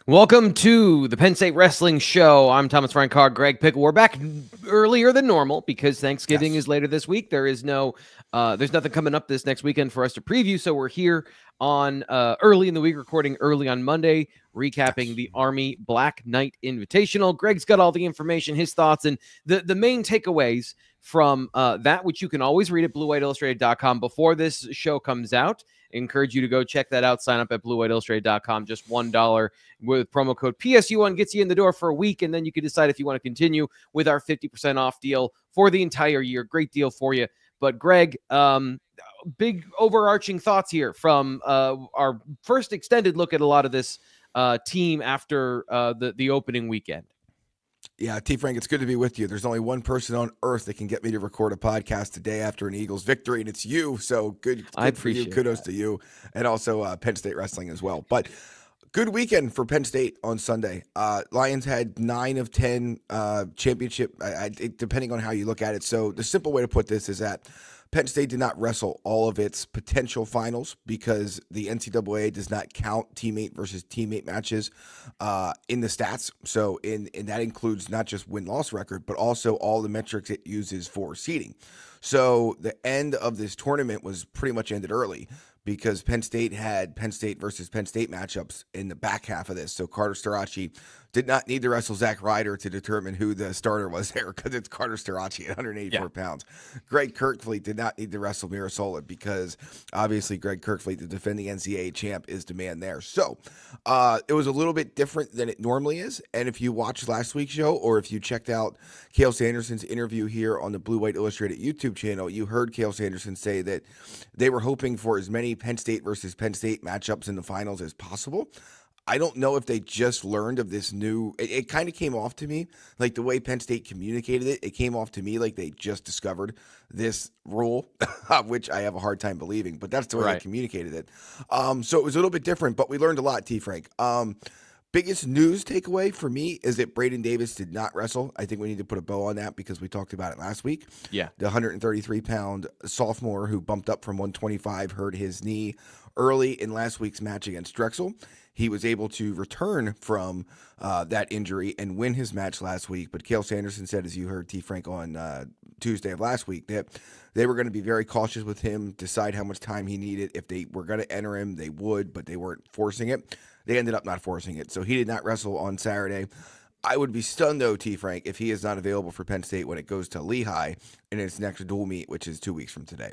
Welcome to the Penn State Wrestling Show. I'm Thomas Frank Carr, Greg Pickel. We're back earlier than normal because Thanksgiving is later this week. There's nothing coming up this next weekend for us to preview, so we're here on early in the week, recording early on Monday, recapping the Army Black Knight Invitational. Greg's got all the information, his thoughts, and the main takeaways from that, which you can always read at bluewhiteillustrated.com before this show comes out. I encourage you to go check that out. Sign up at bluewhiteillustrated.com. Just $1 with promo code PSU1 gets you in the door for a week, and then you can decide if you want to continue with our 50% off deal for the entire year. Great deal for you. But Greg, big overarching thoughts here from our first extended look at a lot of this team after the opening weekend. Yeah, T. Frank, it's good to be with you. There's only one person on earth that can get me to record a podcast the day after an Eagles victory, and it's you. So good for you. Kudos to you, and also Penn State Wrestling as well. But good weekend for Penn State on Sunday. Lions had 9 of 10 championship, depending on how you look at it. So the simple way to put this is that Penn State did not wrestle all of its potential finals because the NCAA does not count teammate versus teammate matches in the stats. So in that includes not just win-loss record, but also all the metrics it uses for seeding. So the end of this tournament was pretty much ended early because Penn State had Penn State versus Penn State matchups in the back half of this. So Carter Starachi did not need to wrestle Zach Ryder to determine who the starter was there because it's Carter Starachi at 184 pounds. Greg Kirkfleet did not need to wrestle Mirasola because obviously Greg Kirkfleet, the defending NCAA champ, is demand there. So it was a little bit different than it normally is. And if you watched last week's show or if you checked out Cael Sanderson's interview here on the Blue White Illustrated YouTube channel, you heard Cael Sanderson say that they were hoping for as many Penn State versus Penn State matchups in the finals as possible. I don't know if they just learned of this new, it kind of came off to me, like the way Penn State communicated it came off to me like they just discovered this rule, which I have a hard time believing, but that's the way they communicated it. So it was a little bit different, but we learned a lot, T. Frank. Biggest news takeaway for me is that Braden Davis did not wrestle. I think we need to put a bow on that because we talked about it last week. Yeah. The 133-pound sophomore who bumped up from 125 hurt his knee early in last week's match against Drexel. He was able to return from that injury and win his match last week. But Cael Sanderson said, as you heard T. Frank on Tuesday of last week, that they were going to be very cautious with him, decide how much time he needed. If they were going to enter him, they would, but they weren't forcing it. They ended up not forcing it. So he did not wrestle on Saturday. I would be stunned, though, T. Frank, if he is not available for Penn State when it goes to Lehigh in its next dual meet, which is 2 weeks from today.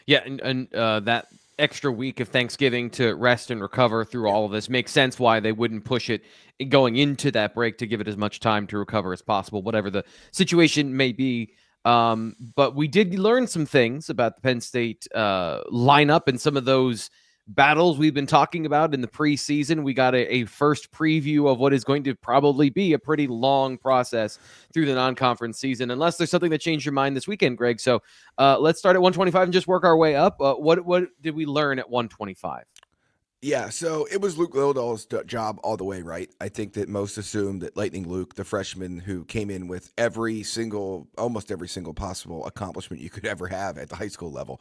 Yeah, and that extra week of Thanksgiving to rest and recover through all of this makes sense why they wouldn't push it going into that break to give it as much time to recover as possible, whatever the situation may be. But we did learn some things about the Penn State lineup and some of those battles we've been talking about in the preseason. We got a first preview of what is going to probably be a pretty long process through the non-conference season, unless there's something that changed your mind this weekend, Greg. So let's start at 125 and just work our way up. What did we learn at 125? Yeah, so it was Luke Lildall's job all the way, right? I think that most assumed that Lightning Luke, the freshman who came in with almost every single possible accomplishment you could ever have at the high school level,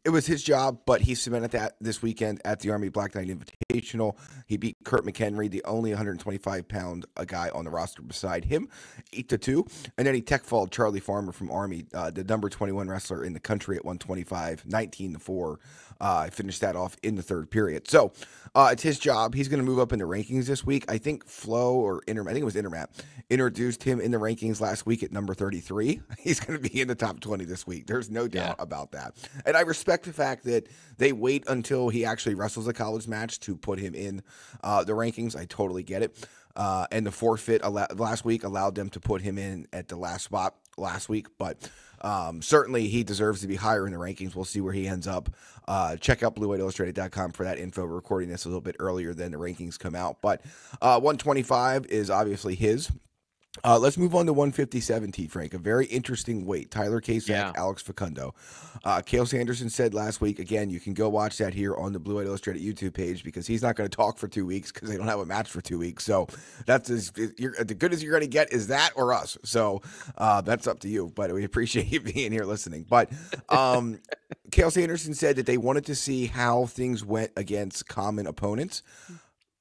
it was his job, but he cemented that this weekend at the Army Black Knight Invitational. He beat Kurt McHenry, the only 125-pound guy on the roster beside him, 8-2. And then he tech-falled Charlie Farmer from Army, the number 21 wrestler in the country at 125, 19-4. Finished that off in the third period. So it's his job. He's going to move up in the rankings this week. I think I think it was Intermat, introduced him in the rankings last week at number 33. He's going to be in the top 20 this week. There's no doubt about that. And I respect the fact that they wait until he actually wrestles a college match to put him in the rankings. I totally get it. And the forfeit last week allowed them to put him in at the last spot last week. But certainly he deserves to be higher in the rankings. We'll see where he ends up. Check out bluewhiteillustrated.com for that info. We're recording this a little bit earlier than the rankings come out. But 125 is obviously his. Let's move on to 157, T. Frank. A very interesting weight. Tyler Casack, Alex Facundo. Cael Sanderson said last week, again, you can go watch that here on the Blue White Illustrated YouTube page because he's not going to talk for 2 weeks because they don't have a match for 2 weeks. So that's as good as you're going to get is that or us. So that's up to you. But we appreciate you being here listening. But Cael Sanderson said that they wanted to see how things went against common opponents.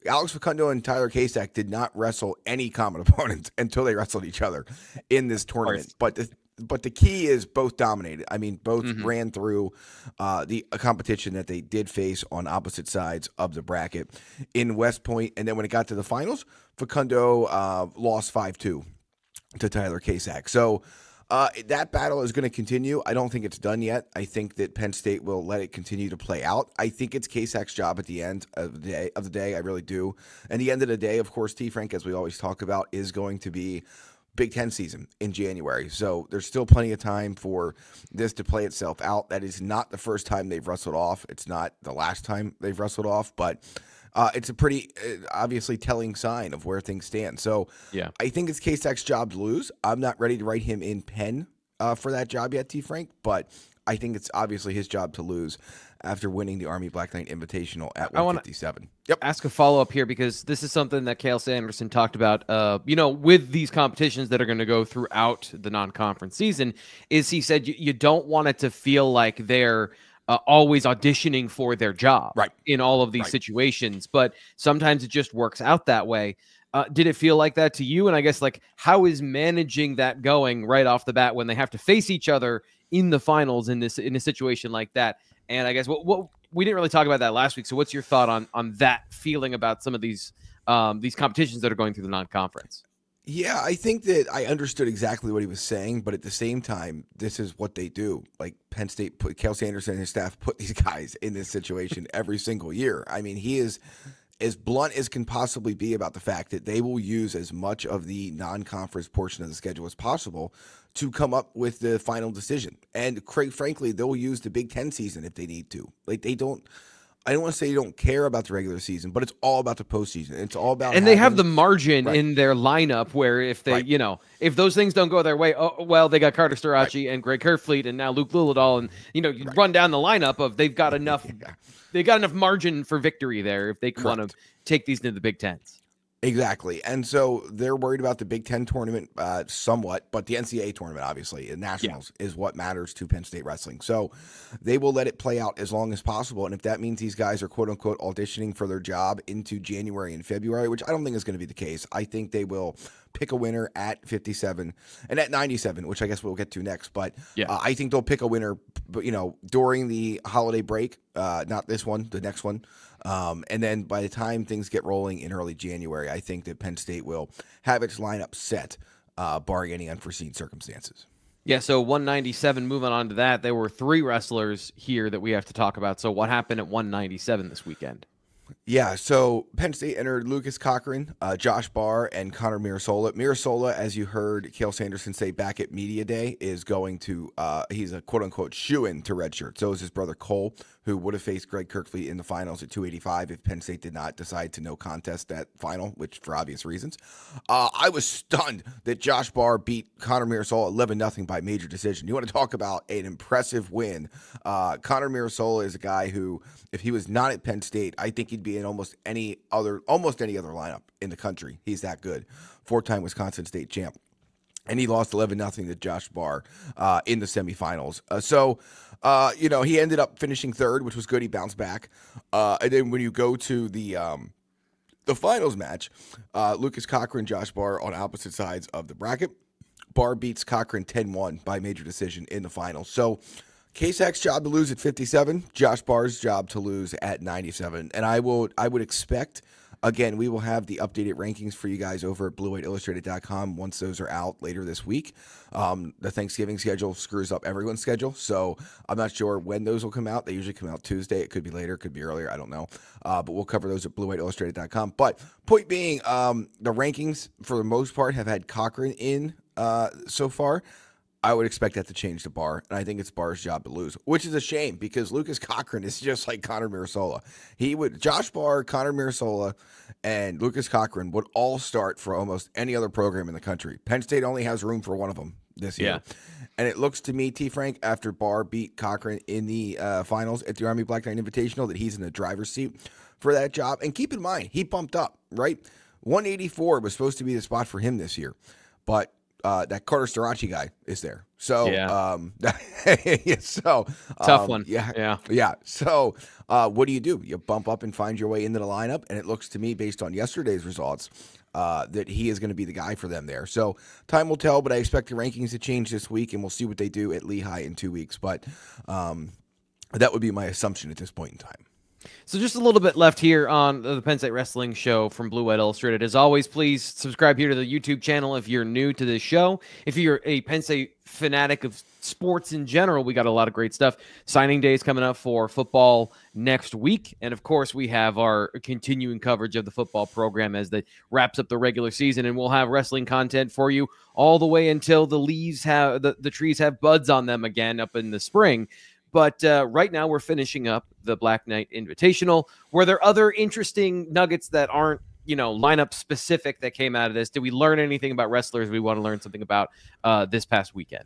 Alex Facundo and Tyler Casack did not wrestle any common opponents until they wrestled each other in this tournament. But the key is both dominated. I mean, both ran through the competition that they did face on opposite sides of the bracket in West Point. And then when it got to the finals, Facundo lost 5-2 to Tyler Casack. So that battle is going to continue. I don't think it's done yet. I think that Penn State will let it continue to play out. I think it's Casack's job at the end of the day. I really do. And the end of the day, of course, T. Frank, as we always talk about, is going to be Big Ten season in January. So there's still plenty of time for this to play itself out. That is not the first time they've wrestled off. It's not the last time they've wrestled off, but it's a pretty obviously telling sign of where things stand. So yeah, I think it's Casack's job to lose. I'm not ready to write him in Penn for that job yet, T. Frank, but I think it's obviously his job to lose after winning the Army Black Knight Invitational at 157. Yep. Ask a follow-up here because this is something that Cael Sanderson talked about, with these competitions that are going to go throughout the non-conference season, is he said you don't want it to feel like they're always auditioning for their job in all of these situations, but sometimes it just works out that way. Did it feel like that to you? And I guess, like, how is managing that going right off the bat when they have to face each other in the finals in a situation like that? And I guess what we didn't really talk about that last week. So what's your thought on that feeling about some of these competitions that are going through the non-conference? Yeah, I think that I understood exactly what he was saying, but at the same time, this is what they do. Like Penn State Cael Sanderson and his staff put these guys in this situation every single year. I mean, he is as blunt as can possibly be about the fact that they will use as much of the non-conference portion of the schedule as possible to come up with the final decision. And frankly, they'll use the Big Ten season if they need to. Like I don't want to say you don't care about the regular season, but it's all about the postseason. It's all about they have the margin in their lineup where if they, if those things don't go their way, they got Carter Starachi and Greg Kerfleet and now Luke Lillidahl, and you run down the lineup of they've got enough. They got enough margin for victory there if they want to take these into the Big Tens. Exactly. And so they're worried about the Big Ten tournament somewhat, but the NCAA tournament, obviously, and nationals is what matters to Penn State wrestling. So they will let it play out as long as possible. And if that means these guys are, quote unquote, auditioning for their job into January and February, which I don't think is going to be the case, I think they will pick a winner at 57 and at 97, which I guess we'll get to next. But I think they'll pick a winner, during the holiday break, not this one, the next one. And then by the time things get rolling in early January, I think that Penn State will have its lineup set, barring any unforeseen circumstances. Yeah, so 197, moving on to that, there were 3 wrestlers here that we have to talk about. So what happened at 197 this weekend? Yeah, so Penn State entered Lucas Cochran, Josh Barr, and Connor Mirasola. Mirasola, as you heard Cael Sanderson say back at Media Day, is going to, he's a quote-unquote shoo-in to redshirt. So is his brother Cole, who would have faced Greg Kerfleet in the finals at 285 if Penn State did not decide to no contest that final, which for obvious reasons. I was stunned that Josh Barr beat Connor Mirasola 11-0 by major decision. You want to talk about an impressive win. Connor Mirasola is a guy who, if he was not at Penn State, I think he'd be in almost any other lineup in the country. He's that good. 4-time Wisconsin State champ. And he lost 11-0 to Josh Barr in the semifinals. He ended up finishing third, which was good. He bounced back. And then when you go to the finals match, Lucas Cochran, Josh Barr on opposite sides of the bracket. Barr beats Cochran 10-1 by major decision in the finals. So Casack's job to lose at 57, Josh Barr's job to lose at 97. And I would expect, again, we will have the updated rankings for you guys over at BlueWhiteIllustrated.com once those are out later this week. The Thanksgiving schedule screws up everyone's schedule, so I'm not sure when those will come out. They usually come out Tuesday. It could be later, could be earlier. I don't know. But we'll cover those at BlueWhiteIllustrated.com. But point being, the rankings, for the most part, have had Cochran in so far. I would expect that to change to Barr, and I think it's Barr's job to lose, which is a shame because Lucas Cochran is just like Connor Mirasola. Josh Barr, Connor Mirasola, and Lucas Cochran would all start for almost any other program in the country. Penn State only has room for one of them this year. And it looks to me, T. Frank, after Barr beat Cochran in the finals at the Army Black Knight Invitational, that he's in the driver's seat for that job. And keep in mind, he bumped up, right? 184 was supposed to be the spot for him this year, but that Carter Starachi guy is there. So, Tough one. Yeah. So, what do? You bump up and find your way into the lineup, and it looks to me, based on yesterday's results, that he is going to be the guy for them there. So, time will tell, but I expect the rankings to change this week, and we'll see what they do at Lehigh in 2 weeks. But that would be my assumption at this point in time. So just a little bit left here on the Penn State Wrestling Show from Blue White Illustrated. As always, please subscribe here to the YouTube channel if you're new to this show. If you're a Penn State fanatic of sports in general, we got a lot of great stuff. Signing day is coming up for football next week. And, of course, we have our continuing coverage of the football program as it wraps up the regular season. And we'll have wrestling content for you all the way until the leaves have the trees have buds on them again up in the spring. But right now we're finishing up the Black Knight Invitational. Were there other interesting nuggets that aren't, lineup specific that came out of this? Did we learn anything about wrestlers we want to learn something about this past weekend?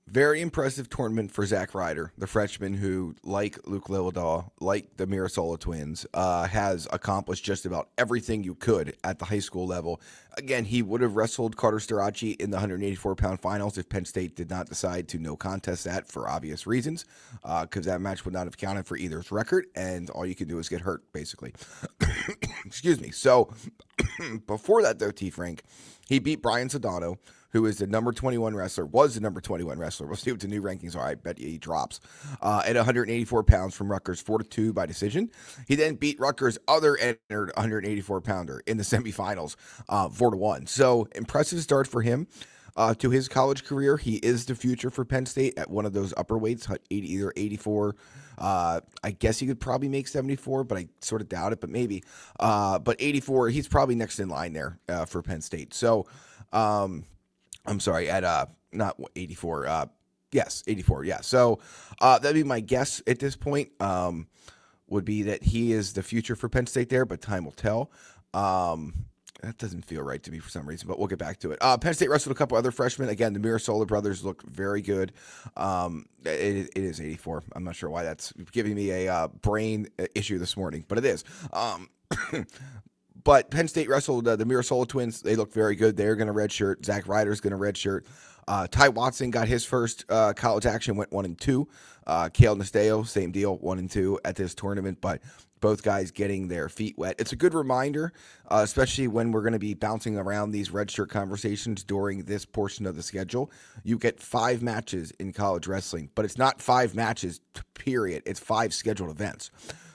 Very impressive tournament for Zach Ryder, the freshman who, like Luke Lillidaw, like the Mirasola twins, has accomplished just about everything you could at the high school level. Again, he would have wrestled Carter Starachi in the 184-pound finals if Penn State did not decide to no contest that for obvious reasons, because that match would not have counted for either's record, and all you can do is get hurt, basically. Excuse me. So, before that, though, T. Frank, he beat Brian Sedano, who is the number 21 wrestler, was the number 21 wrestler. We'll see what the new rankings are. I bet he drops. At 184 pounds from Rutgers, 4-2 by decision. He then beat Rutgers' other entered 184-pounder in the semifinals, 4-1. So, impressive start for him to his college career. He is the future for Penn State at one of those upper weights, either 84. I guess he could probably make 74, but I sort of doubt it, but maybe. But 84, he's probably next in line there for Penn State. So, I'm sorry, at not 84. Yes, 84. Yeah. So that'd be my guess at this point. Would be that he is the future for Penn State there, but time will tell. That doesn't feel right to me for some reason, but we'll get back to it. Penn State wrestled a couple other freshmen. Again, the Mirasola brothers look very good. It is 84. I'm not sure why that's giving me a brain issue this morning, but it is. But Penn State wrestled the Mirasola twins. They look very good. They're going to redshirt. Zach Ryder's going to redshirt. Ty Watson got his first college action, went 1-2. Cael Sanderson, same deal, 1-2 at this tournament. But both guys getting their feet wet. It's a good reminder, especially when we're going to be bouncing around these redshirt conversations during this portion of the schedule. You get 5 matches in college wrestling, but it's not 5 matches, period. It's 5 scheduled events.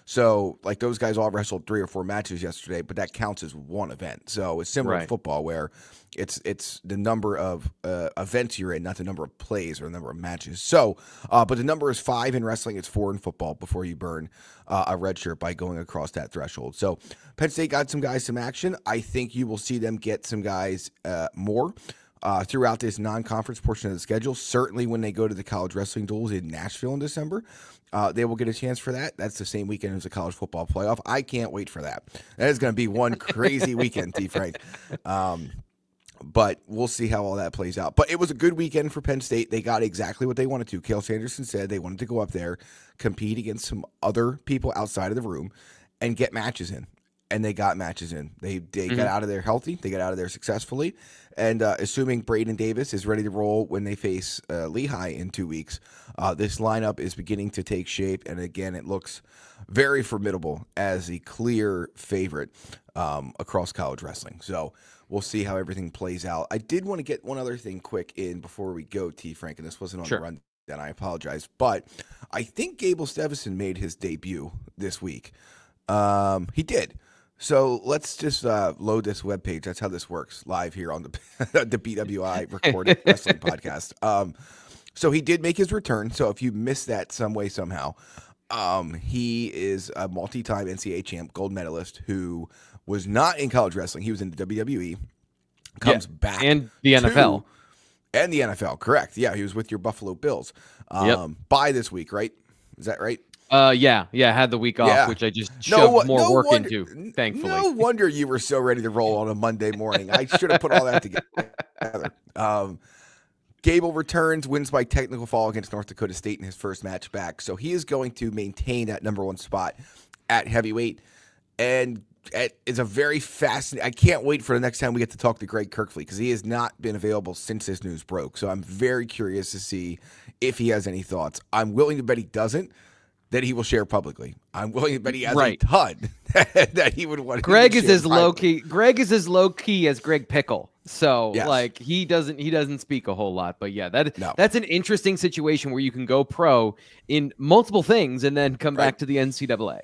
So, like, those guys all wrestled 3 or 4 matches yesterday, but that counts as one event. So it's similar to football, where it's the number of events you're in, not the number of plays or the number of matches. So, but the number is 5 in wrestling. It's 4 in football before you burn a red shirt by going across that threshold. So Penn State got some guys some action. I think you will see them get some guys more throughout this non-conference portion of the schedule. Certainly when they go to the college wrestling duels in Nashville in December, they will get a chance for that. That's the same weekend as the college football playoff. I can't wait for that. That is going to be one crazy weekend, T. Frank. But we'll see how all that plays out. But it was a good weekend for Penn State. They got exactly what they wanted to. Cael Sanderson said they wanted to go up there, compete against some other people outside of the room, and get matches in. And they got matches in. They got out of there healthy. They got out of there successfully. And assuming Braden Davis is ready to roll when they face Lehigh in 2 weeks, this lineup is beginning to take shape. And again, it looks very formidable as the clear favorite across college wrestling. So we'll see how everything plays out. I did want to get one other thing quick in before we go, T. Frank, and this wasn't on the run. And I apologize. But I think Gable Stevison made his debut this week. He did. So let's just load this webpage. That's how this works live here on the BWI recorded wrestling podcast. So he did make his return. So if you missed that some way, somehow, he is a multi-time NCAA champ, gold medalist who was not in college wrestling. He was in the WWE, comes back. And the NFL. And the NFL, correct. Yeah, he was with your Buffalo Bills. Bye this week, right? Is that right? Yeah, had the week off, which I just shoved more work into, thankfully. No wonder you were so ready to roll on a Monday morning. I should have put all that together. Gable returns, wins by technical fall against North Dakota State in his first match back. So he is going to maintain that number 1 spot at heavyweight. And is a very fascinating. I can't wait for the next time we get to talk to Greg Kirkfleet because he has not been available since this news broke. So I'm very curious to see if he has any thoughts. I'm willing to bet he doesn't, that he will share publicly. I'm willing to bet he has a ton that he would want to Greg is as low key. Greg is as low key as Greg Pickel. So like he doesn't speak a whole lot, but yeah, that's an interesting situation where you can go pro in multiple things and then come back to the NCAA.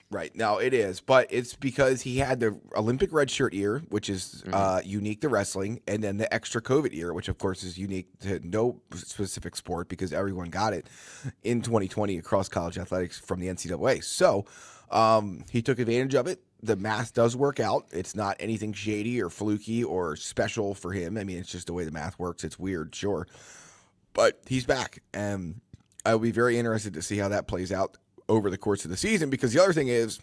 Right. Now it is, but it's because he had the Olympic red shirt year, which is unique to wrestling, and then the extra COVID year, which of course is unique to no specific sport because everyone got it in 2020 across college athletics from the NCAA. So he took advantage of it. The math does work out. It's not anything shady or fluky or special for him. I mean, it's just the way the math works. It's weird, sure. But he's back, and I'll be very interested to see how that plays out over the course of the season, because the other thing is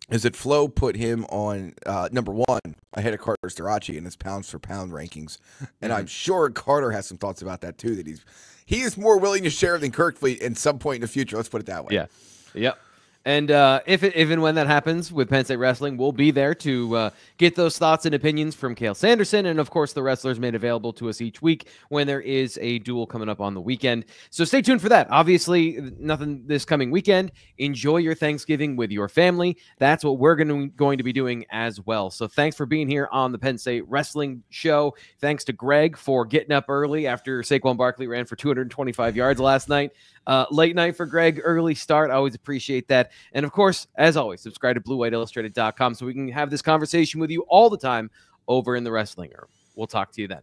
that Flo put him on number 1 ahead of Carter Starace in his pounds for pound rankings, and I'm sure Carter has some thoughts about that too. That he is more willing to share than Kirkfleet at some point in the future. Let's put it that way. Yeah. Yep. And if and when that happens with Penn State Wrestling, we'll be there to get those thoughts and opinions from Cael Sanderson, and of course the wrestlers made available to us each week when there is a duel coming up on the weekend. So stay tuned for that. Obviously, nothing this coming weekend. Enjoy your Thanksgiving with your family. That's what we're going to be doing as well. So thanks for being here on the Penn State Wrestling Show. Thanks to Greg for getting up early after Saquon Barkley ran for 225 yards last night. Late night for Greg, early start. I always appreciate that. And of course, as always, subscribe to BlueWhiteIllustrated.com so we can have this conversation with you all the time over in the wrestling room. We'll talk to you then.